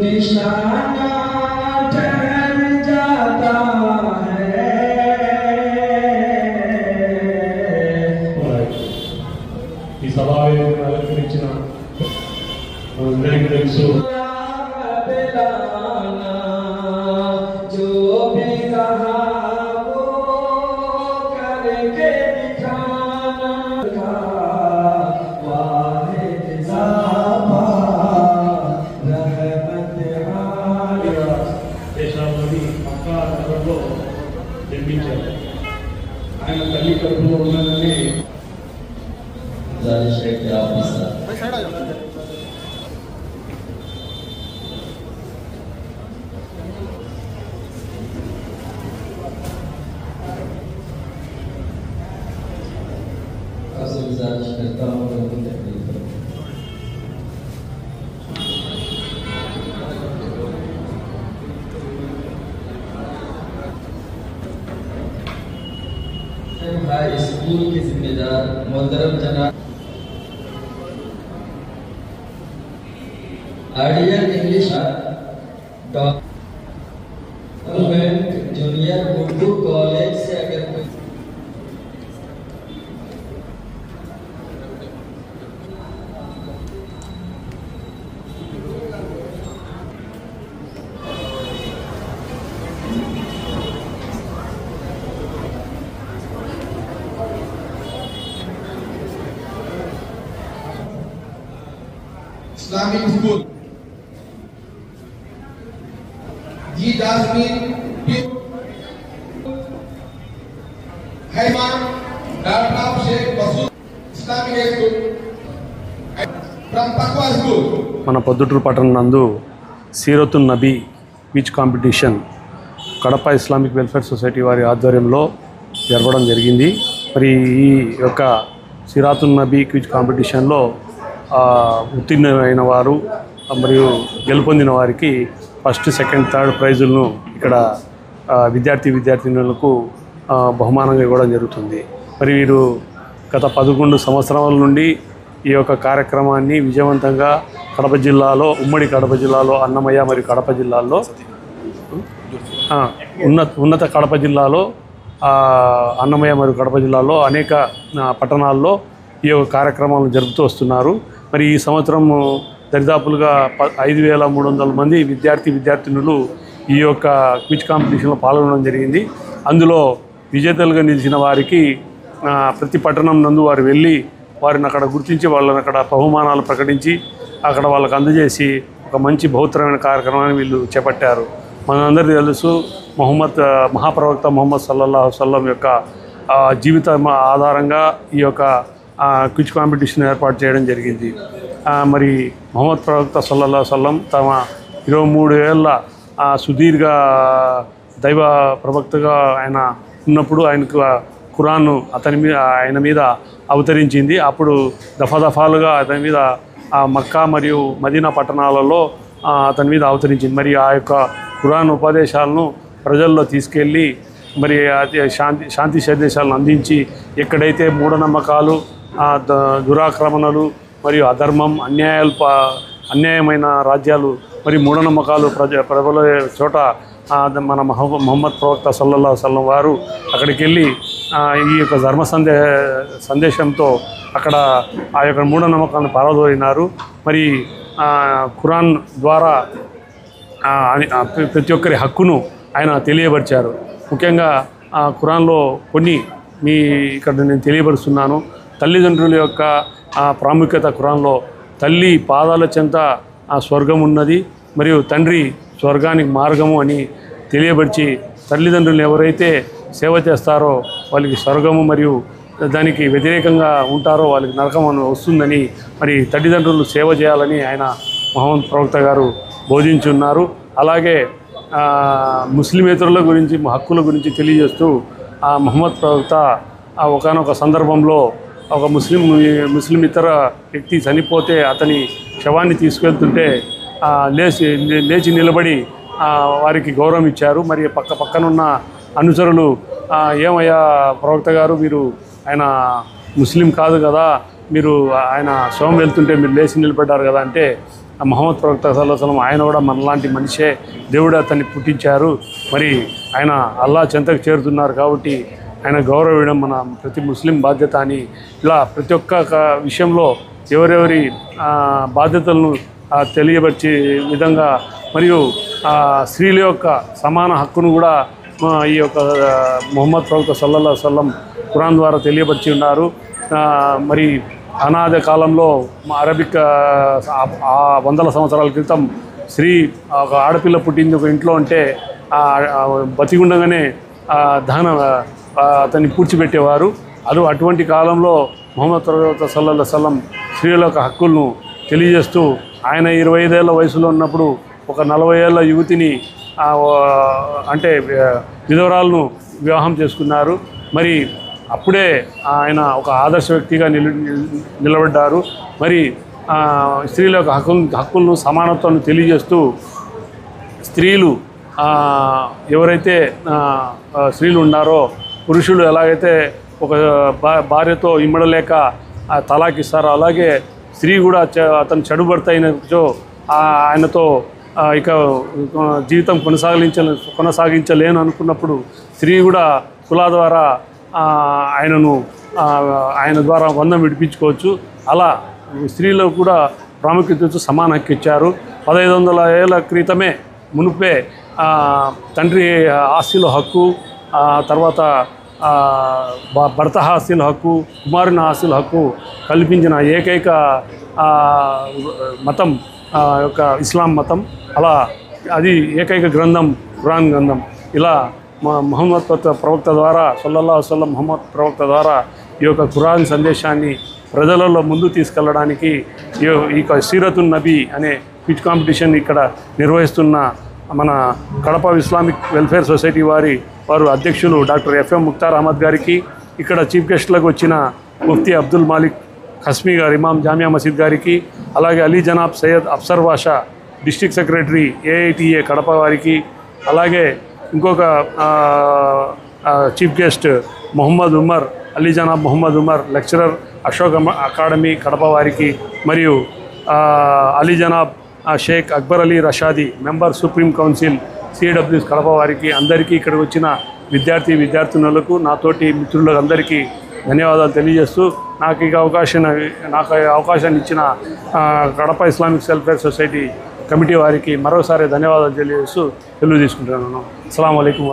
निशाना ठहर जाता है ఈ సభావేదికను అలంకరించిన మనందరికీ తెలుసు దేశాల్లోని మక్కా నగరంలో జన్మించారు. ఆయన తల్లి కడుపులో ఉన్నదని करता हूँ हाई स्कूल के जिम्मेदार मोहतरम जनाब ideal English government junior Urdu college से अगर कोई Islamic school. Ji Jasmine Hayman Dr. Sheikh Masood Islamic School from Pakwa School. మన పొద్దుటూరు పట్టణం నందు Seeratun Nabi quiz competition Kadapa Islamic welfare society వారి ఆధ్వర్యంలో జరపడం జరిగింది. మరి ఈ యొక్క సీరతున్ నబీ క్విజ్ కాంపిటీషన్లో ఉత్తీర్ణమైన వారు మరియు గెలుపొందిన వారికి ఫస్ట్, సెకండ్, థర్డ్ ప్రైజులను ఇక్కడ విద్యార్థినులకు బహుమానంగా ఇవ్వడం జరుగుతుంది. మరి వీరు గత 11 సంవత్సరాల నుండి ఈ యొక్క కార్యక్రమాన్ని విజయవంతంగా కడప జిల్లాలో, ఉమ్మడి కడప జిల్లాలో, అన్నమయ్య మరియు కడప జిల్లాల్లో, ఉన్నత కడప జిల్లాలో, అన్నమయ్య మరియు కడప జిల్లాలో అనేక పట్టణాల్లో ఈ యొక్క కార్యక్రమాలను జరుపుతూ వస్తున్నారు. మరి ఈ సంవత్సరం దరిదాపులుగా 5300 మంది విద్యార్థినులు ఈ యొక్క క్విజ్ కాంపిటీషన్లో పాల్గొనడం జరిగింది. అందులో విజేతలుగా నిలిచిన వారికి ప్రతి పట్టణం నందు వారు వెళ్ళి వారిని అక్కడ గుర్తించి వాళ్ళని అక్కడ బహుమానాలు ప్రకటించి అక్కడ వాళ్ళకు అందజేసి ఒక మంచి బహుత్తరమైన కార్యక్రమాన్ని వీళ్ళు చేపట్టారు. మనందరికీ తెలుసు, మహాప్రవక్త ముహమ్మద్ సల్లల్లాహు అలైహి వసల్లం యొక్క జీవితం ఆధారంగా ఈ యొక్క క్విజ్ కాంపిటీషన్ ఏర్పాటు చేయడం జరిగింది. మరి ముహమ్మద్ ప్రవక్త సల్లల్లాహు అలైహి వసల్లం తమ 23 ఏళ్ళ సుదీర్ఘ దైవ ప్రవక్తగా ఆయన ఉన్నప్పుడు ఆయనకు ఖురాన్ ఆయన మీద అవతరించింది. అప్పుడు దఫాలుగా అతని మీద మక్కా మరియు మదీనా పట్టణాలలో అతని మీద అవతరించింది. మరి ఆ యొక్క ఖురాన్ ఉపదేశాలను ప్రజల్లో తీసుకెళ్ళి మరి శాంతి సందేశాలను అందించి ఎక్కడైతే మూఢనమ్మకాలు, దురాక్రమణలు మరియు అధర్మం, అన్యాయమైన రాజ్యాలు మరి మూఢనమ్మకాలు ప్రబల చోట మన ముహమ్మద్ ప్రవక్త సల్లల్లాహు అలైహి వసల్లం వారు అక్కడికి వెళ్ళి ఈ యొక్క ధర్మ సందేశంతో అక్కడ ఆ యొక్క మూఢనమ్మకాలను పారదోలినారు. మరి ఖురాన్ ద్వారా ప్రతి ఒక్కరి హక్కును ఆయన తెలియపరిచారు. ముఖ్యంగా ఖురాన్లో కొన్ని ఇక్కడ నేను తెలియపరుస్తున్నాను. తల్లిదండ్రుల యొక్క ప్రాముఖ్యత ఖురాన్లో తల్లి పాదాల చెంత స్వర్గం ఉన్నది మరియు తండ్రి స్వర్గానికి మార్గము అని తెలియపరిచి తల్లిదండ్రులు ఎవరైతే సేవ చేస్తారో వాళ్ళకి స్వర్గము మరియు దానికి వ్యతిరేకంగా ఉంటారో వాళ్ళకి నరకం వస్తుందని మరి తల్లిదండ్రులు సేవ చేయాలని ఆయన ముహమ్మద్ ప్రవక్త గారు బోధించున్నారు. అలాగే ముస్లిమేతరుల గురించి, హక్కుల గురించి తెలియజేస్తూ ముహమ్మద్ ప్రవక్త ఒకానొక సందర్భంలో ఒక ముస్లిం ఇతర వ్యక్తి చనిపోతే అతని శవాన్ని తీసుకెళ్తుంటే లేచి నిలబడి వారికి గౌరవం ఇచ్చారు. మరి పక్కనున్న అనుచరులు ఏమయ్యా ప్రవక్త గారు, మీరు ఆయన ముస్లిం కాదు కదా, మీరు ఆయన శవం వెళ్తుంటే మీరు లేచి నిలబడ్డారు కదా అంటే, మహమ్మద్ ప్రవక్త సల్లల్లాహు అలైహి వసల్లం ఆయన కూడా మనలాంటి మనిషే, దేవుడు అతన్ని పుట్టించారు, మరి ఆయన అల్లాహ్ చెంతకు చేరుతున్నారు కాబట్టి ఆయన గౌరవించడం మన ప్రతి ముస్లిం బాధ్యత అని, ఇలా ప్రతి ఒక్క విషయంలో ఎవరెవరి బాధ్యతలను తెలియపరిచే విధంగా మరియు స్త్రీల యొక్క సమాన హక్కును కూడా ఈ యొక్క ముహమ్మద్ ప్రవక్త సల్లల్లాహు అలైహి వసల్లం ఖురాన్ ద్వారా తెలియపరిచి ఉన్నారు. మరి అనాది కాలంలో అరబిక్ వందల సంవత్సరాల క్రితం స్త్రీ ఒక ఆడపిల్ల పుట్టింది ఒక ఇంట్లో అంటే బతికుండగానే అతన్ని పూడ్చిపెట్టేవారు. అటువంటి కాలంలో ముహమ్మద్ ప్రవక్త సల్లల్లాహు అలైహి వసల్లం స్త్రీల యొక్క హక్కులను తెలియజేస్తూ ఆయన 25 ఏళ్ల వయసులో ఉన్నప్పుడు ఒక 40 ఏళ్ల యువతిని అంటే విధవరాలను వివాహం చేసుకున్నారు. మరి అప్పుడే ఆయన ఒక ఆదర్శ వ్యక్తిగా నిలబడ్డారు. మరి స్త్రీల యొక్క హక్కులను సమానత్వాన్ని తెలియజేస్తూ స్త్రీలు ఎవరైతే స్త్రీలు ఉన్నారో, పురుషులు ఎలాగైతే ఒక భార్యతో ఇమ్మడలేక తలాక్ ఇస్తారో, అలాగే స్త్రీ కూడా అతను చెడుభర్త అయినచో ఆయనతో ఇక జీవితం కొనసాగించలేను అనుకున్నప్పుడు స్త్రీ కూడా కులా ద్వారా ఆయన ద్వారా బంధం విడిపించుకోవచ్చు. అలా స్త్రీలు కూడా ప్రాముఖ్యత సమాన హక్కు ఇచ్చారు. 1500 ఏళ్ల క్రితమే మునుపే తండ్రి ఆస్తిలో హక్కు, తర్వాత భర్త ఆస్తిలో హక్కు, కుమారుని ఆస్తిలో హక్కు కల్పించిన ఏకైక మతం యొక్క ఇస్లాం మతం. అలా అది ఏకైక గ్రంథం ఖురాన్ గ్రంథం. ఇలా ముహమ్మద్ ప్రవక్త ద్వారా సల్లల్లాహు అలైహి వసల్లం ముహమ్మద్ ప్రవక్త ద్వారా ఈ యొక్క ఖురాన్ సందేశాన్ని ప్రజలలో ముందు తీసుకెళ్ళడానికి ఈ సీరతున్ నబీ అనే క్విజ్ కాంపిటీషన్ ఇక్కడ నిర్వహిస్తున్న మన కడప ఇస్లామిక్ వెల్ఫేర్ సొసైటీ వారు అధ్యక్షులు డాక్టర్ ఎఫ్ఎం ముక్తార్ అహ్మద్ గారికి, ఇక్కడ చీఫ్ గెస్ట్లకు వచ్చిన ముఫ్తీ అబ్దుల్ మాలిక్ ఖస్మీ గారు ఇమాం జామియా మసీద్ గారికి, అలాగే Ali Janab Syed Afsar Basha district secretary AITA Kadapa వారికి, అలాగే ఇంకొక chief guest Mohammed Umar Ali Janab Mohammed Umar lecturer Ashok academy Kadapa వారికి, మరియు Ali Janab Sheikh Akbar Ali Rashadi member supreme council CWS Kadapa వారికి, అందరికీ ఇక్కడికి వచ్చిన విద్యార్థినులకు, నాతోటి మిత్రులకు అందరికీ ధన్యవాదాలు తెలియజేస్తూ నాకు అవకాశాన్ని ఇచ్చిన Kadapa Islamic welfare society committee వారికి మరోసారి ధన్యవాదాలు తెలియజేస్తూ తెలుగు తీసుకుంటున్నాను. అస్సలాము అలైకుం.